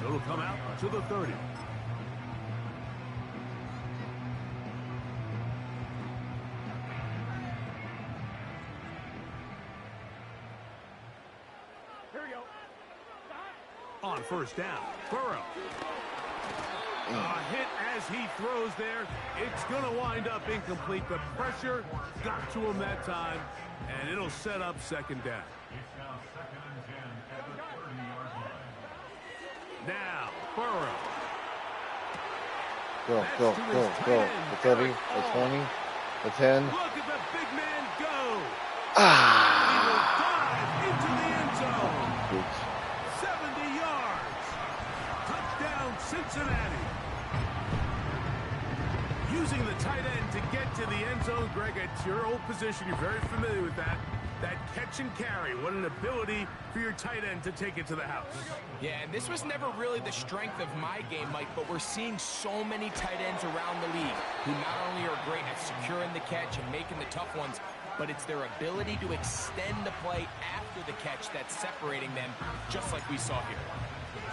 So it'll come out to the 30. Here we go. On first down, Burrow. Hit as he throws there. It's going to wind up incomplete. The pressure got to him that time, and it'll set up second down. It's now 2nd and 10 at the 30-yard line. Now, Burrow. Go. The 30, the 20, the 10. Look at the big man go. Ah! He will dive into the end zone. Oops. 70 yards. Touchdown, Cincinnati. Using the tight end to get to the end zone, Greg, it's your old position. You're very familiar with that. That catch and carry. What an ability for your tight end to take it to the house. Yeah, and this was never really the strength of my game, Mike, but we're seeing so many tight ends around the league who not only are great at securing the catch and making the tough ones, but it's their ability to extend the play after the catch that's separating them, just like we saw here.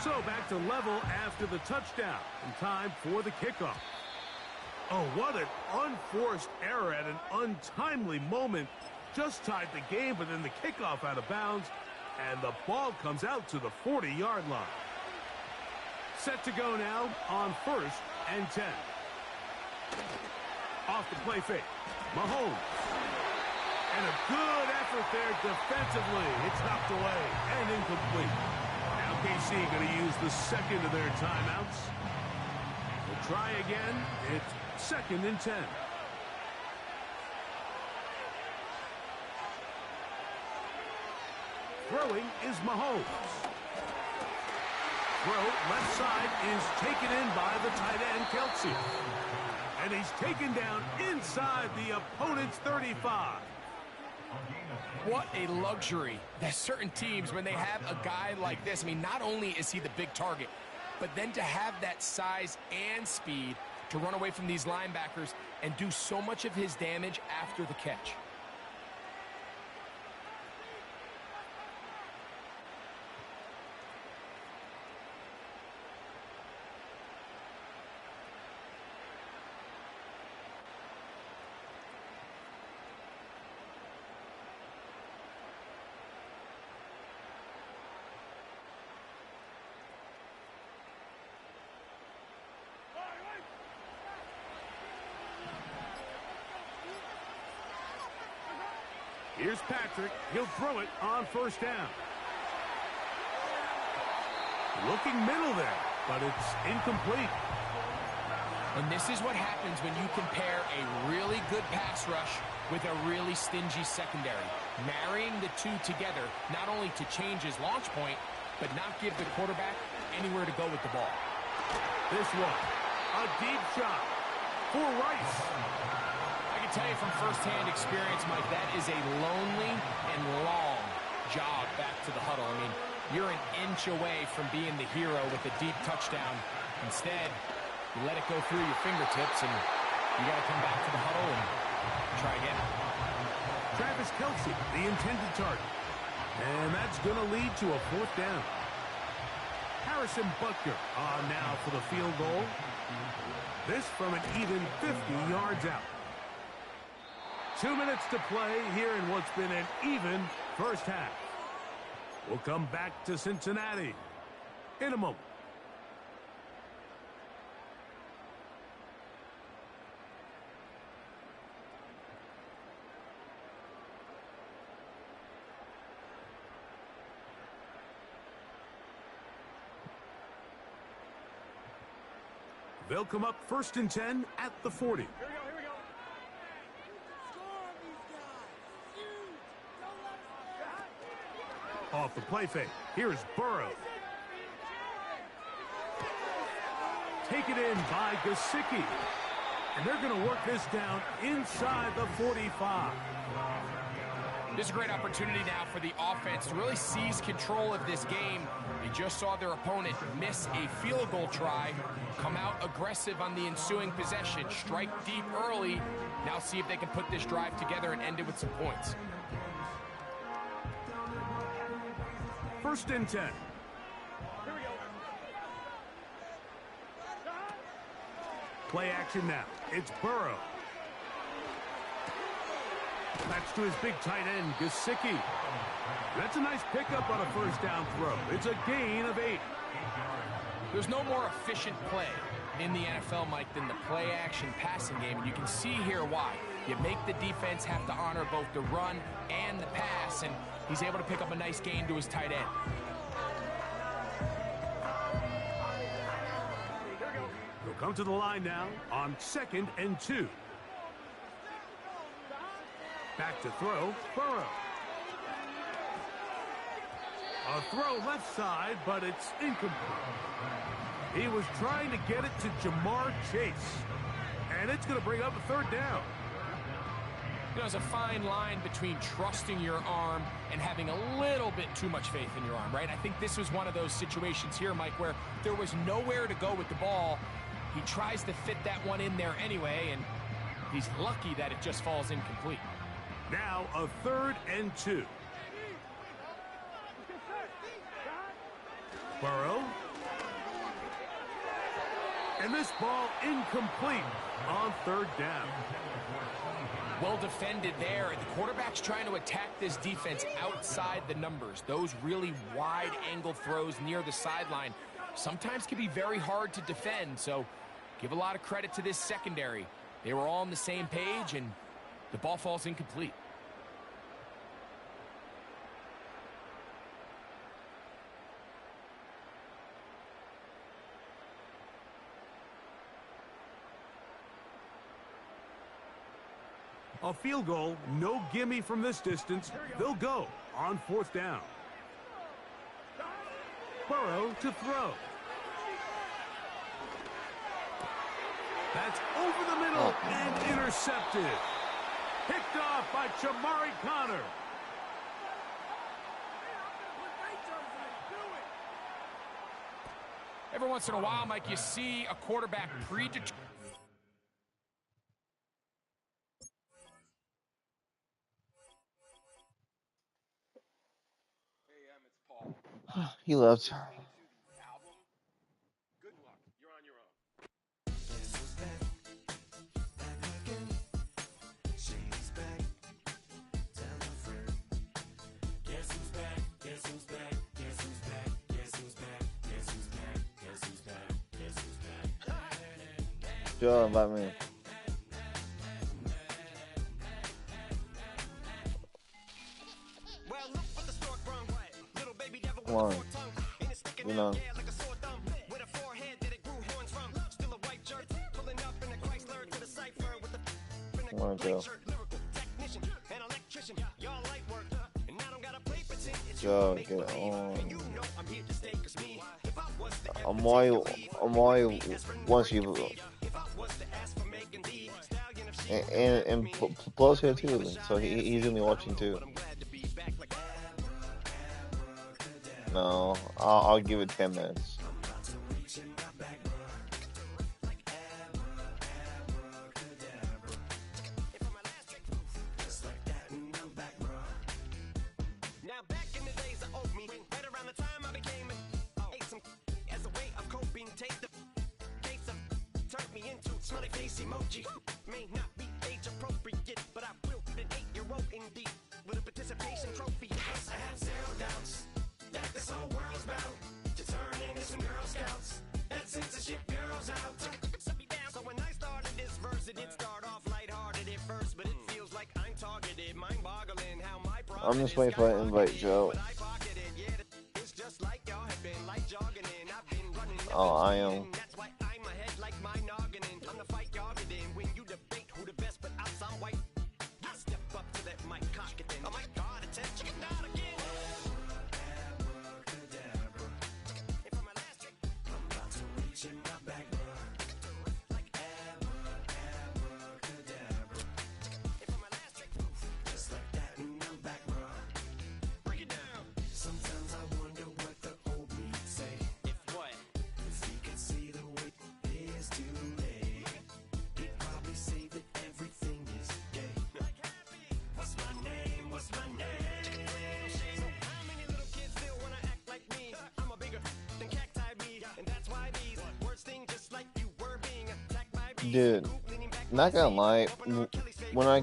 So back to level after the touchdown, and time for the kickoff. Oh, what an unforced error at an untimely moment. Just tied the game, but then the kickoff out of bounds, and the ball comes out to the 40-yard line. Set to go now on 1st and 10. Off the play fake, Mahomes. And a good effort there defensively. It's knocked away and incomplete. Now KC going to use the second of their timeouts. We'll try again. It's 2nd and 10. Throwing is Mahomes. Throw left side is taken in by the tight end, Kelsey. And he's taken down inside the opponent's 35. What a luxury. There's certain teams, when they have a guy like this, I mean, not only is he the big target, but then to have that size and speed to run away from these linebackers and do so much of his damage after the catch. Here's Patrick. He'll throw it on first down. Looking middle there, but it's incomplete. And this is what happens when you compare a really good pass rush with a really stingy secondary. Marrying the two together, not only to change his launch point, but not give the quarterback anywhere to go with the ball. This one, a deep shot for Rice. I can tell you from firsthand experience, Mike, that is a lonely and long jog back to the huddle. I mean, you're an inch away from being the hero with a deep touchdown. Instead, you let it go through your fingertips, and you got to come back to the huddle and try again. Travis Kelsey, the intended target. And that's going to lead to a 4th down. Harrison Butker on now for the field goal. This from an even 50 yards out. 2 minutes to play here in what's been an even first half. We'll come back to Cincinnati in a moment. They'll come up 1st and 10 at the 40. Here we go. Score on these guys. Off the play fake, here's Burrow. Taken in by Gesicki. And they're going to work this down inside the 45. This is a great opportunity now for the offense to really seize control of this game. They just saw their opponent miss a field goal try, come out aggressive on the ensuing possession, strike deep early. Now see if they can put this drive together and end it with some points. 1st and 10. Here we go. Play action now. It's Burrow. That's to his big tight end, Gesicki. That's a nice pickup on a first down throw. It's a gain of 8. There's no more efficient play in the NFL, Mike, than the play-action passing game, and you can see here why. You make the defense have to honor both the run and the pass, and he's able to pick up a nice gain to his tight end. He'll come to the line now on 2nd and 2. Back to throw, Burrow. A throw left side, but it's incomplete. He was trying to get it to Jamar Chase. And it's going to bring up a 3rd down. You know, there's a fine line between trusting your arm and having a little bit too much faith in your arm, right? I think this was one of those situations here, Mike, where there was nowhere to go with the ball. He tries to fit that one in there anyway, and he's lucky that it just falls incomplete. Now a 3rd and 2. Burrow. And this ball incomplete on 3rd down. Well defended there. The quarterback's trying to attack this defense outside the numbers. Those really wide angle throws near the sideline sometimes can be very hard to defend. So give a lot of credit to this secondary. They were all on the same page, and the ball falls incomplete. A field goal, no gimme from this distance. They'll go on 4th down. Burrow to throw. That's over the middle and intercepted. Picked off by Chamari Connor. Every once in a while, Mike, you see a quarterback predetermined. He left. Good luck. You're on your own. Joe, invite me. Come on. You know. Come on, Joe. Joe, get on. Amari wants you. And Blo's here too, so he's gonna be watching too. No, I'll give it 10 minutes. Now back in the days of old me, right around the time I became ate some as a way of coping. Take the case of turned me into smiley face emoji. May not be age appropriate, but I will put an 8-year-old indeed with a participation trophy. Yes, I have 0 doubts that this whole world's bound to turn into some Girl Scouts. That censorship girls out. So when I started this verse, it did start off lighthearted at first, but it feels like I'm targeted, mind-boggling how my I'm just waiting for an invite, Joe. Oh, I am. That's why I'm ahead like my noggin. I'm the fight targeting when you debate who the best, but I'm some white. I step up to that mic, cock it then. Oh my God, attention, not again. And for my last trick, I'm about to reach in my bag, like abracadabra. And for my last trick, just like that, and I'm back, bro. Break it down. Sometimes I wonder what the old me say. If what? If he could see the Dude, not gonna lie, when I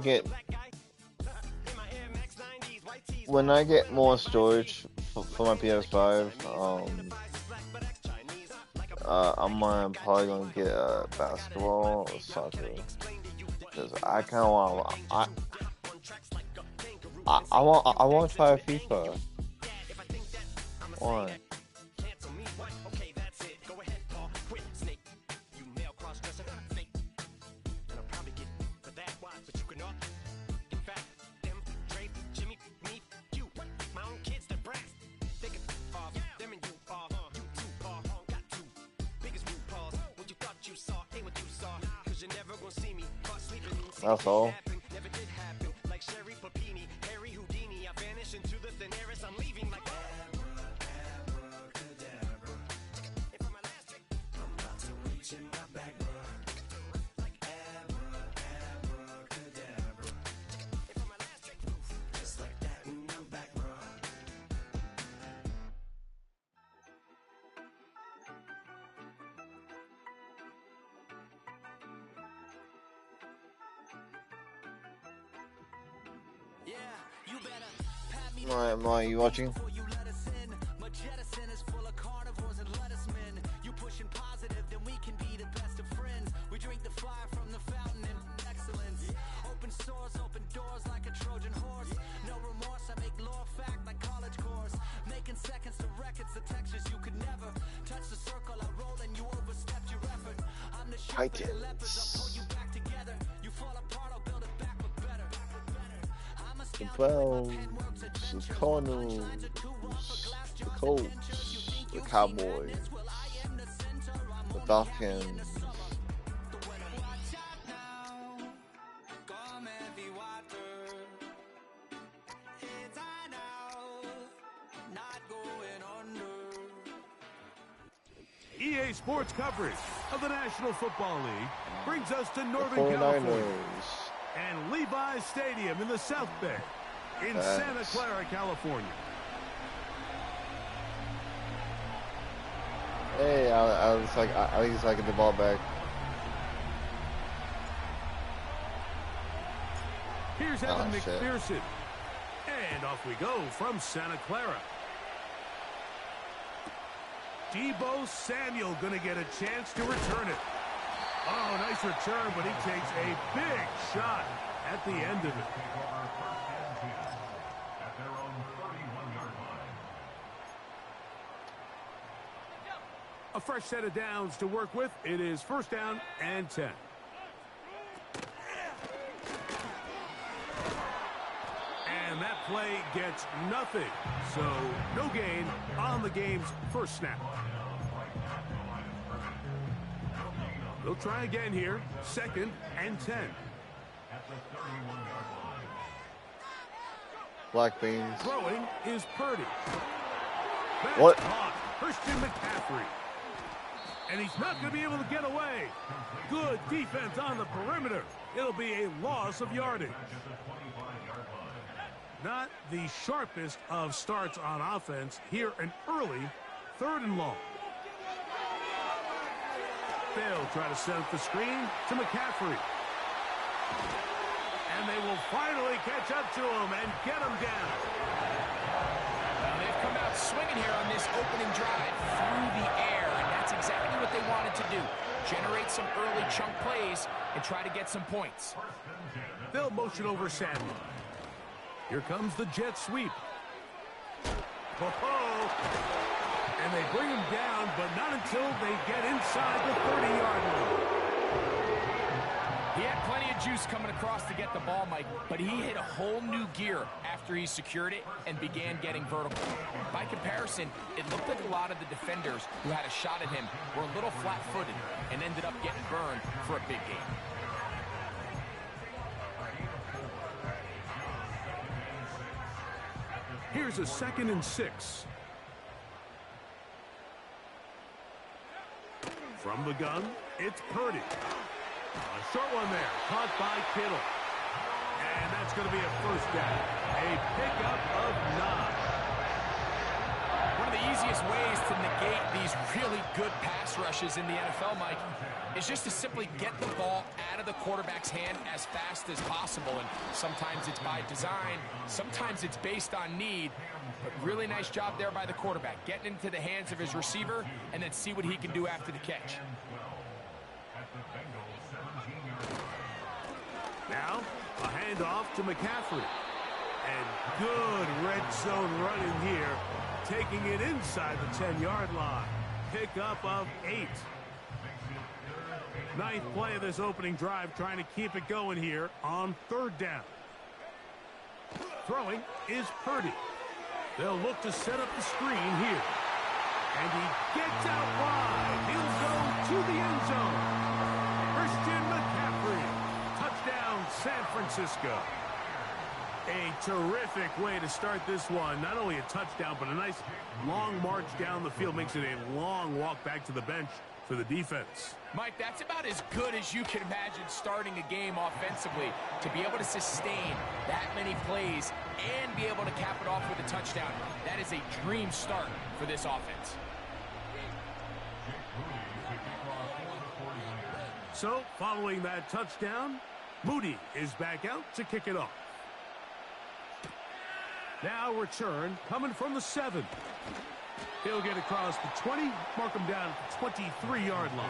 get more storage for my PS5, I'm probably gonna get basketball or soccer, because I kind of want I want to try FIFA. Why? That's all. Are you watching? Titans. The Browns, the Cardinals, the Colts, the Cowboys, the Falcons. EA Sports coverage of the National Football League brings us to Northern California and Levi's Stadium in the South Bay in Santa Clara, California. Hey, I was like, I think it's like the ball back. Here's Evan McPherson, and off we go from Santa Clara. Deebo Samuel going to get a chance to return it. Oh, nice return, but he takes a big shot at the end of it. A fresh set of downs to work with. It is first down and 10. And that play gets nothing. So no gain on the game's first snap. They'll try again here. Second and 10. Black beans. Throwing is Purdy. That's What? Caught. Christian McCaffrey. And he's not going to be able to get away. Good defense on the perimeter. It'll be a loss of yardage. Not the sharpest of starts on offense. Here an early 3rd and long. They'll try to set up the screen to McCaffrey. And they will finally catch up to him and get him down. Well, they've come out swinging here on this opening drive through the air, and that's exactly what they wanted to do. Generate some early chunk plays and try to get some points. They'll motion over Samuel. Here comes the jet sweep. Oh-ho! And they bring him down, but not until they get inside the 30-yard line. He had plenty of juice coming across to get the ball, Mike, but he hit a whole new gear after he secured it and began getting vertical. By comparison, it looked like a lot of the defenders who had a shot at him were a little flat-footed and ended up getting burned for a big game. Here's a 2nd and 6. From the gun, it's Purdy. A short one there, caught by Kittle. And that's going to be a first down. A pickup of 9. One of the easiest ways to negate these really good pass rushes in the NFL, Mike, is just to simply get the ball out of the quarterback's hand as fast as possible. And sometimes it's by design, sometimes it's based on need. But really nice job there by the quarterback, getting into the hands of his receiver and then see what he can do after the catch. Now, a handoff to McCaffrey. And good red zone running here, taking it inside the 10-yard line. Pickup of 8. Ninth play of this opening drive, trying to keep it going here on 3rd down. Throwing is Purdy. They'll look to set up the screen here. And he gets out wide. He'll go to the end zone. Christian McCaffrey. Touchdown, San Francisco. A terrific way to start this one. Not only a touchdown, but a nice long march down the field. Makes it a long walk back to the bench for the defense. Mike, that's about as good as you can imagine starting a game offensively. To be able to sustain that many plays and be able to cap it off with a touchdown, that is a dream start for this offense. So, following that touchdown, Moody is back out to kick it off. Now return coming from the 7. He'll get across the 20, mark him down at the 23-yard line.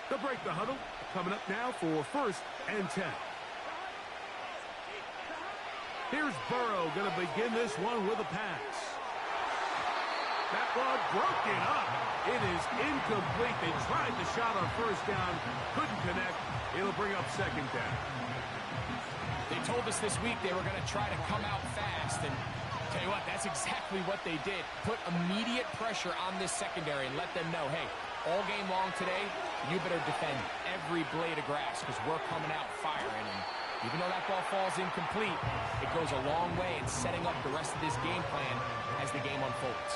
They'll break the huddle. Coming up now for 1st and 10. Here's Burrow going to begin this one with a pass. That one broken up. It is incomplete. They tried the shot on 1st down. Couldn't connect. It'll bring up 2nd down. They told us this week they were going to try to come out fast. And tell you what, that's exactly what they did. Put immediate pressure on this secondary and let them know, hey, all game long today, you better defend every blade of grass because we're coming out firing. And even though that ball falls incomplete, it goes a long way in setting up the rest of this game plan as the game unfolds.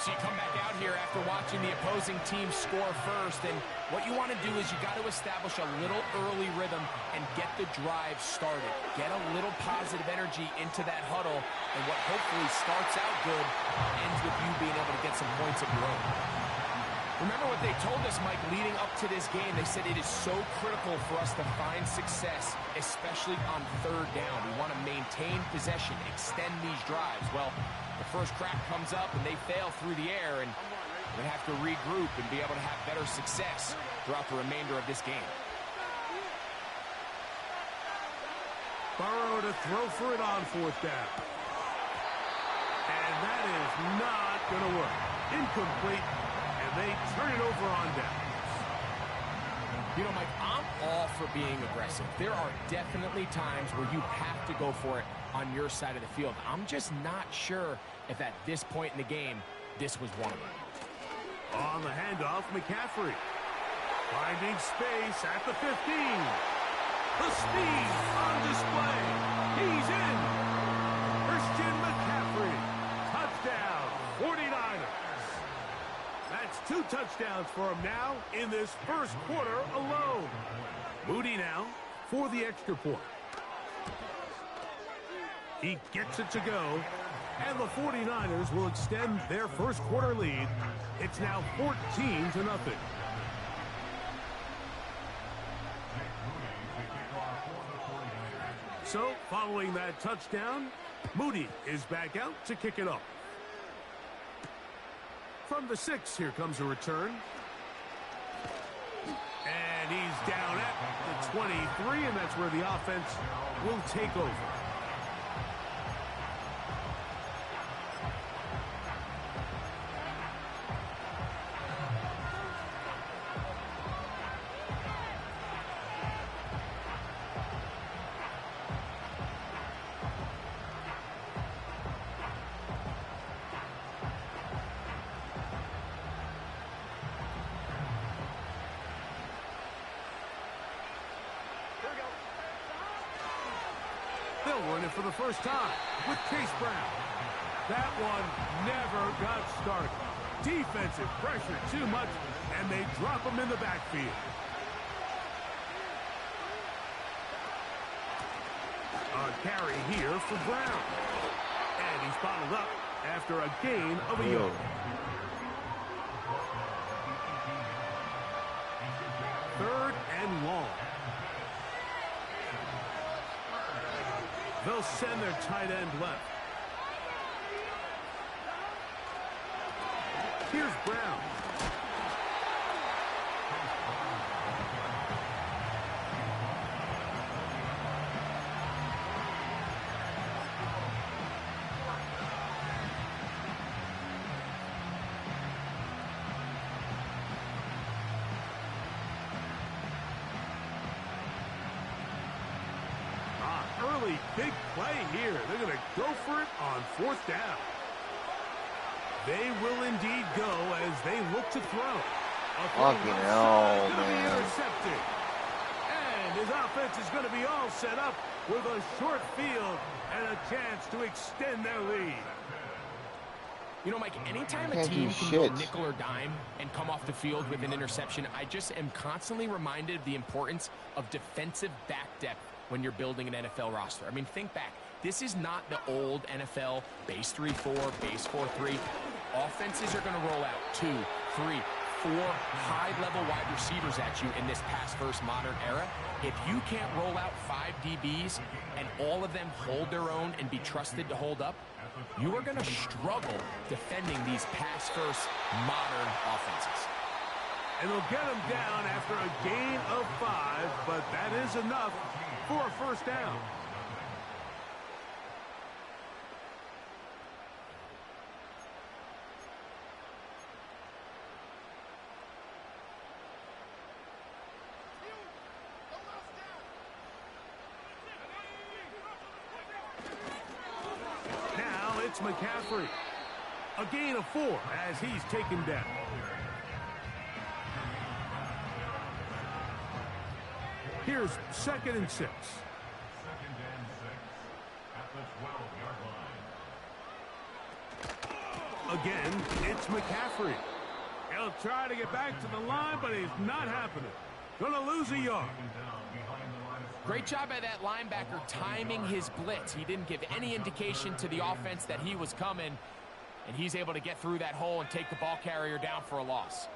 So you come back out here after watching the opposing team score first, and what you want to do is you got to establish a little early rhythm and get the drive started. Get a little positive energy into that huddle, and what hopefully starts out good ends with you being able to get some points of your own. Remember what they told us, Mike, leading up to this game. They said it is so critical for us to find success, especially on 3rd down. We want to maintain possession, extend these drives. Well, the first crack comes up and they fail through the air, and we're going to have to regroup and be able to have better success throughout the remainder of this game. Burrow to throw for it on 4th down. And that is not going to work. Incomplete. They turn it over on downs. You know, Mike, I'm all for being aggressive. There are definitely times where you have to go for it on your side of the field. I'm just not sure if at this point in the game, this was one of them. On the handoff, McCaffrey. Finding space at the 15. The speed on display. He's in. Christian McCaffrey. Touchdown, 49ers. That's 2 touchdowns for him now in this 1st quarter alone. Moody now for the extra point. He gets it to go, and the 49ers will extend their 1st quarter lead. It's now 14-0. So, following that touchdown, Moody is back out to kick it off. From the 6, here comes a return. And he's down at the 23, and that's where the offense will take over. They'll run it for the first time with Chase Brown. That one never got started. Defensive pressure too much, and they drop him in the backfield. A carry here for Brown. And he's bottled up after a gain of a yard. Third and long. They'll send their tight end left. Here's Brown. Early big play here. They're going to go for it on fourth down. They will indeed go as they look to throw. Fucking hell, man. Intercepted. And his offense is going to be all set up with a short field and a chance to extend their lead. You know, Mike, anytime a team can go nickel or dime and come off the field with an interception, I just am constantly reminded of the importance of defensive back depth when you're building an NFL roster. I mean, think back. This is not the old NFL base 3-4, base 4-3. Offenses are going to roll out 2, 3, 4 high-level wide receivers at you in this pass-first modern era. If you can't roll out 5 DBs and all of them hold their own and be trusted to hold up, you are going to struggle defending these pass-first modern offenses. And they'll get him down after a gain of 5, but that is enough for a first down. Now it's McCaffrey. A gain of 4 as he's taken down. Here's 2nd and 6. 2nd and 6 at the 12-yard line. Again, it's McCaffrey. He'll try to get back to the line, but it's not happening. Gonna lose a yard. Great job by that linebacker timing his blitz. He didn't give any indication to the offense that he was coming, and he's able to get through that hole and take the ball carrier down for a loss.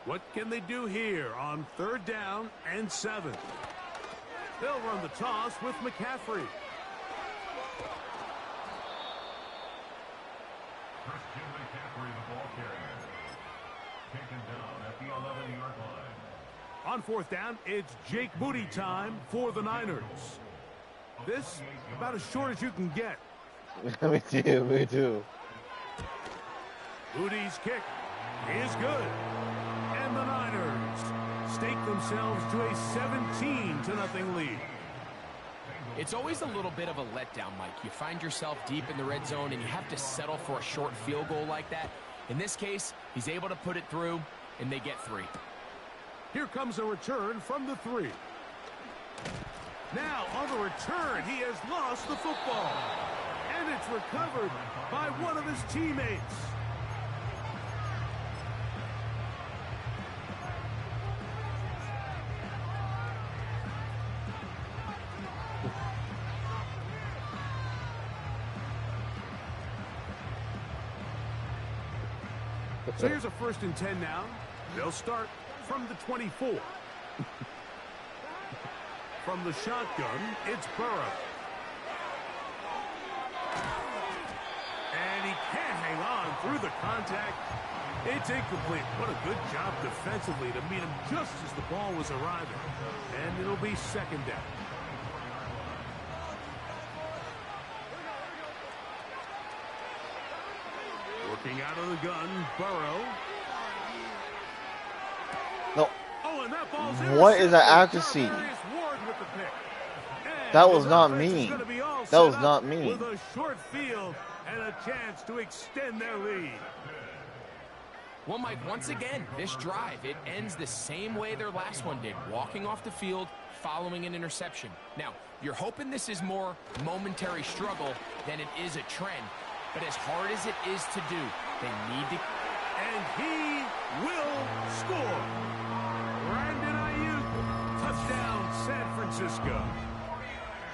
What can they do here on 3rd down and 7? They'll run the toss with McCaffrey. Christian McCaffrey, the ball carrier. Taken down at the 11-yard line. On 4th down, it's Jake Moody time for the Niners. This, about as short as you can get. Me too. Moody's kick is good. And the Niners stake themselves to a 17-0 lead. It's always a little bit of a letdown, Mike. You find yourself deep in the red zone and you have to settle for a short field goal like that. In this case, he's able to put it through, and they get 3. Here comes a return from the 3. Now, on the return, he has lost the football. And it's recovered by one of his teammates. So here's a 1st and 10 now. They'll start from the 24. From the shotgun, it's Burrow. And he can't hang on through the contact. It's incomplete. What a good job defensively to meet him just as the ball was arriving. And it'll be 2nd down. Working out of the gun, Burrow. No. Oh, and that ball's What is that accuracy? That was not me. That was not me. With a short field and a chance to extend their lead. Well, Mike, once again, this drive, it ends the same way their last one did, walking off the field, following an interception. Now, you're hoping this is more momentary struggle than it is a trend, but as hard as it is to do, they need to... And he will score. Brandon Ayuk, touchdown San Francisco.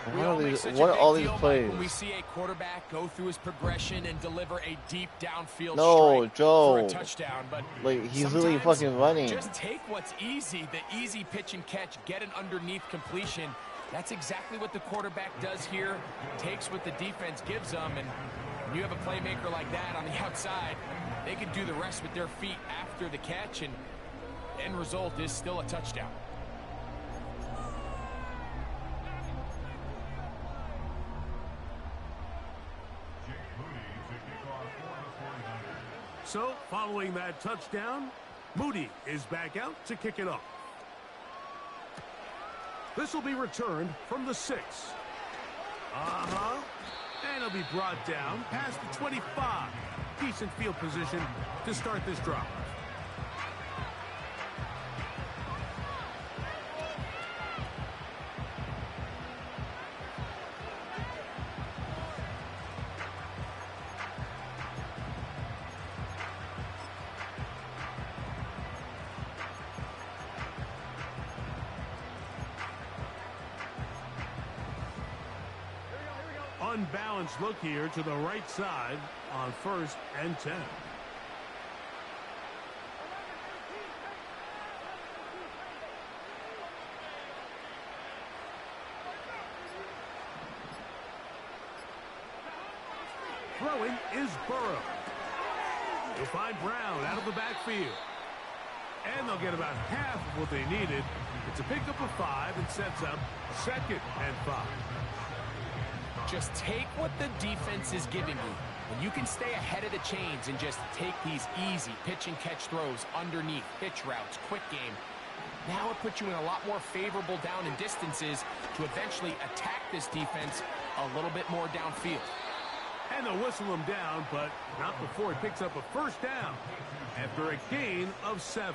What are all these plays? When we see a quarterback go through his progression and deliver a deep downfield strike Joe. for a touchdown, but like he's really fucking running. Just take what's easy, the easy pitch and catch, get an underneath completion. That's exactly what the quarterback does here. Takes what the defense gives them, and when you have a playmaker like that on the outside, they can do the rest with their feet after the catch, and the end result is still a touchdown. So, following that touchdown, Moody is back out to kick it off. This will be returned from the 6. And it'll be brought down past the 25. Decent field position to start this drive. Unbalanced look here to the right side on 1st and 10. Throwing is Burrow. He'll find Brown out of the backfield. And they'll get about half of what they needed. It's a pickup of 5 and sets up 2nd and 5. Just take what the defense is giving you. And you can stay ahead of the chains and just take these easy pitch and catch throws underneath, pitch routes, quick game. Now it puts you in a lot more favorable down and distances to eventually attack this defense a little bit more downfield. And they'll whistle him down, but not before he picks up a 1st down after a gain of 7.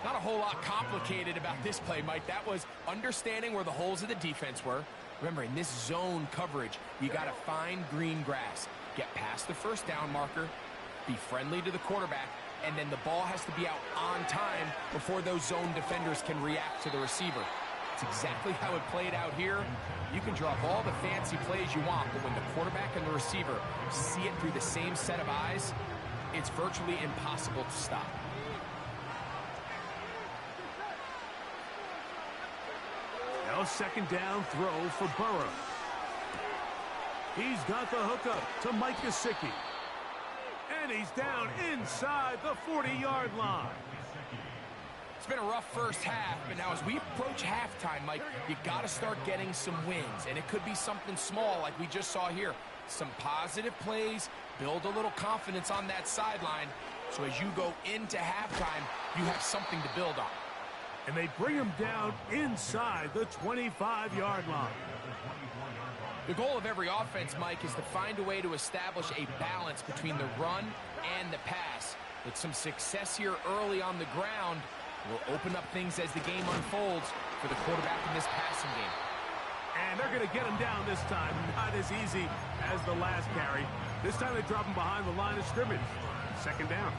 Not a whole lot complicated about this play, Mike. That was understanding where the holes of the defense were. Remember, in this zone coverage, you got to find green grass. Get past the 1st down marker, be friendly to the quarterback, and then the ball has to be out on time before those zone defenders can react to the receiver. It's exactly how it played out here. You can draw up all the fancy plays you want, but when the quarterback and the receiver see it through the same set of eyes, it's virtually impossible to stop. Now a 2nd down throw for Burrow. He's got the hookup to Mike Gesicki. And he's down inside the 40-yard line. It's been a rough first half, but now as we approach halftime, Mike, you got to start getting some wins. And it could be something small like we just saw here. Some positive plays, build a little confidence on that sideline. So as you go into halftime, you have something to build on. And they bring him down inside the 25-yard line. The goal of every offense, Mike, is to find a way to establish a balance between the run and the pass. With some success here early on the ground will open up things as the game unfolds for the quarterback in this passing game. And they're going to get him down this time. Not as easy as the last carry. This time they drop him behind the line of scrimmage. 2nd down.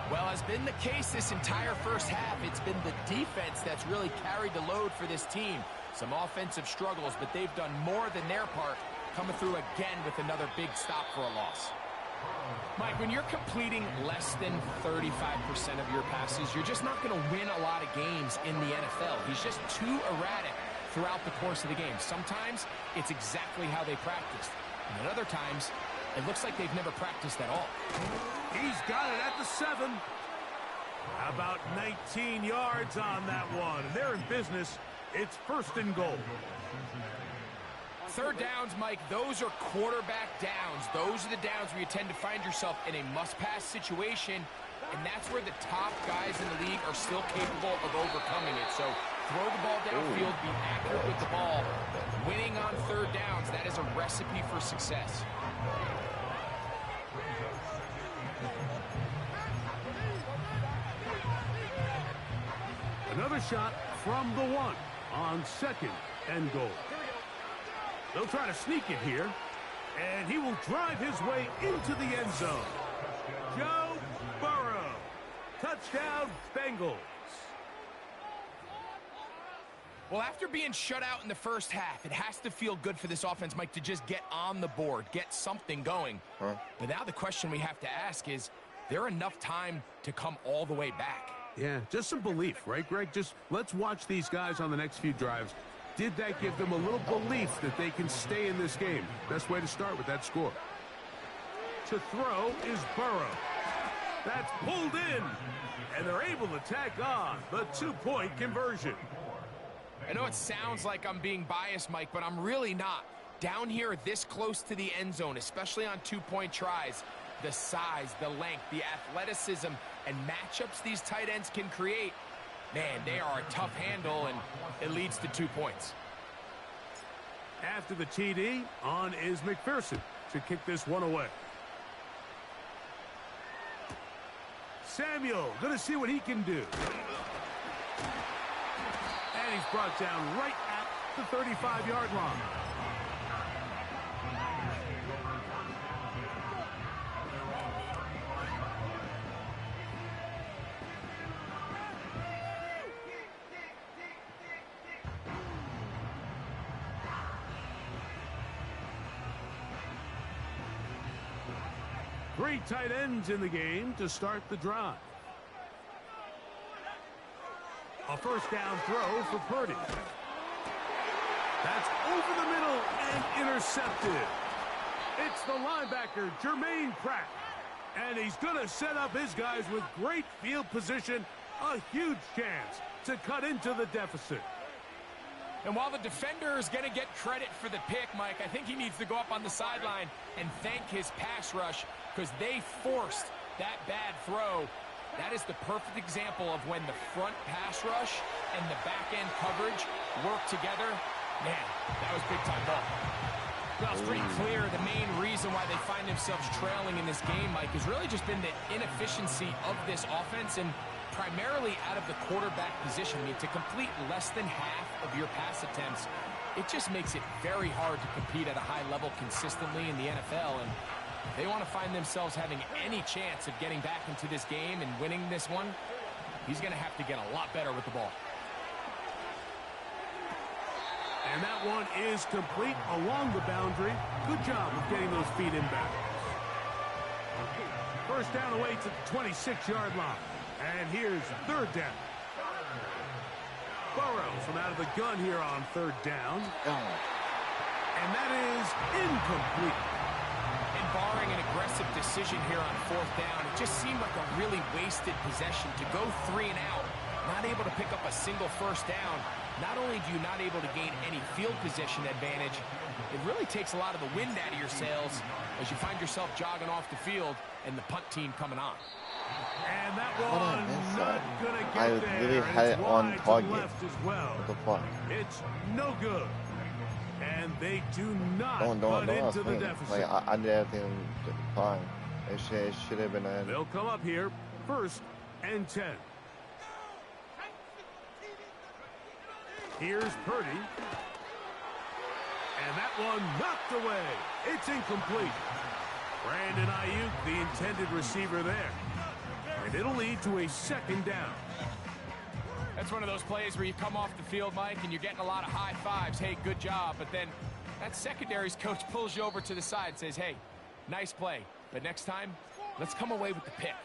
Well, has been the case this entire first half. It's been the defense that's really carried the load for this team. Some offensive struggles, but they've done more than their part, coming through again with another big stop for a loss. Mike, when you're completing less than 35% of your passes, you're just not going to win a lot of games in the NFL. He's just too erratic throughout the course of the game. Sometimes it's exactly how they practiced. And at other times, it looks like they've never practiced at all. He's got it at the 7. About 19 yards on that one. And they're in business. It's 1st and goal. 3rd downs, Mike, those are quarterback downs. Those are the downs where you tend to find yourself in a must-pass situation, and that's where the top guys in the league are still capable of overcoming it. So throw the ball downfield, be accurate with the ball. Winning on 3rd downs, that is a recipe for success. Another shot from the 1 on 2nd and goal. They'll try to sneak it here, and he will drive his way into the end zone. Joe Burrow. Touchdown, Bengals. Well, after being shut out in the first half, it has to feel good for this offense, Mike, to just get on the board, get something going. But now the question we have to ask is there enough time to come all the way back? Yeah, just some belief, right, Greg? Just let's watch these guys on the next few drives. Did that give them a little belief that they can stay in this game? Best way to start with that score. To throw is Burrow. That's pulled in, and they're able to tack on the 2-point conversion. I know it sounds like I'm being biased, Mike, but I'm really not. Down here this close to the end zone, especially on 2-point tries, the size, the length, the athleticism, and matchups these tight ends can create, man, they are a tough handle, and it leads to 2 points. After the TD, on is McPherson to kick this one away. Samuel, gonna see what he can do. And he's brought down right at the 35-yard line. Three tight ends in the game to start the drive. A first down throw for Purdy. That's over the middle and intercepted. It's the linebacker, Jermaine Pratt. And he's going to set up his guys with great field position. A huge chance to cut into the deficit. And while the defender is going to get credit for the pick, Mike, I think he needs to go up on the sideline and thank his pass rush because they forced that bad throw. That is the perfect example of when the front pass rush and the back-end coverage work together. Man, that was big-time ball. Well, it's pretty clear the main reason why they find themselves trailing in this game, Mike, has really just been the inefficiency of this offense and primarily out of the quarterback position. I mean, to complete less than half of your pass attempts, it just makes it very hard to compete at a high level consistently in the NFL. And if they want to find themselves having any chance of getting back into this game and winning this one, he's going to have to get a lot better with the ball. And that one is complete along the boundary. Good job of getting those feet in back. First down away to the 26-yard line. And here's third down. Burrow from out of the gun here on third down. And that is incomplete. And barring an aggressive decision here on fourth down, it just seemed like a really wasted possession to go 3 and out, not able to pick up a single first down. Not only do you not able to gain any field position advantage, it really takes a lot of the wind out of your sails as you find yourself jogging off the field and the punt team coming on. And that one not gonna get I there. literally had it on target. Left as well. What the fuck? It's no good. And they do not Don't cut into ask the me. deficit. Like, I did everything fine. It should have been an. They'll come up here, 1st and 10. Here's Purdy. And that one knocked away. It's incomplete. Brandon Ayuk, the intended receiver there. And it'll lead to a second down. That's one of those plays where you come off the field, Mike, and you're getting a lot of high fives. Hey, good job. But then that secondary's coach pulls you over to the side and says, hey, nice play. But next time, let's come away with the pick.